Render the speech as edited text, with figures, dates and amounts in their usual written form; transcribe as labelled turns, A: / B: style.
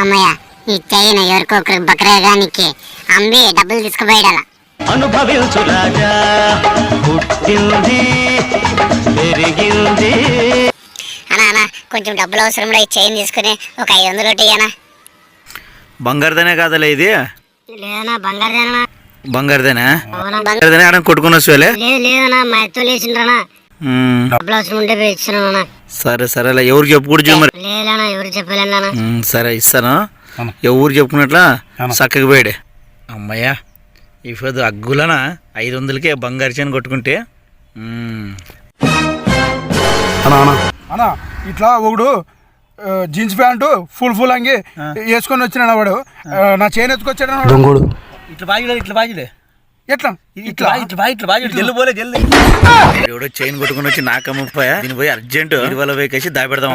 A: అమ్మయ్య ఈ చైన్ ఎవరికొకరికి బకరాగానికి అమ్మి డబ్బులు తీసుకుపోయాడాల.
B: అనుభవించు రాజా, పుట్టింది పెరిగింది.
A: అన్నా కొంచెం డబ్బులు అవసరం కూడా ఈ చైన్ తీసుకుని ఒక 500 ఒకటి అన్నా.
C: బంగారుదనే కాదలే ఇది.
A: లేదన్నా బంగారుదేనా.
C: బంగారుదేనా?
A: అవునా
C: బంగారుదనే ఆడ కొట్టుకుని వస్తువులే.
A: లేదన్నా మా ఎత్తులు వేసిండ్రనా. డబ్బులు అవసరం ఉంటే పోయి ఇచ్చినా.
C: సరే సరేలే, ఎవరు చెప్పుకూడదు మరి.
A: లేదన్నా ఎవరు చెప్పలేనా.
C: సరే ఇస్తాను, ఎవరు చెప్పుకున్నట్లా చక్కగా పోయాడే. అమ్మయ్యా ఇప్పుడు అగ్గులన 500కే బంగారు చైన్ కొట్టుకుంటే.
D: అన్నా ఇట్లా ఒకడు జీన్స్ ప్యాంటు ఫుల్ అంగి వేసుకొని వచ్చినాడు వాడు. నా చైన్ ఎత్తుకొచ్చాడు దొంగోడు.
C: ఇట్లా బాగిలే, ఇట్లా బాగిలే.
D: ఎట్లా
C: ఇట్లా ఇట్లా బాగి జల్లు పోలే జల్ది. ఎవడో చైన్ కొట్టుకుని వచ్చి నాకమ్మ దీని పోయి అర్జెంట్ వల్ల వేకేసి దాపెడదాం.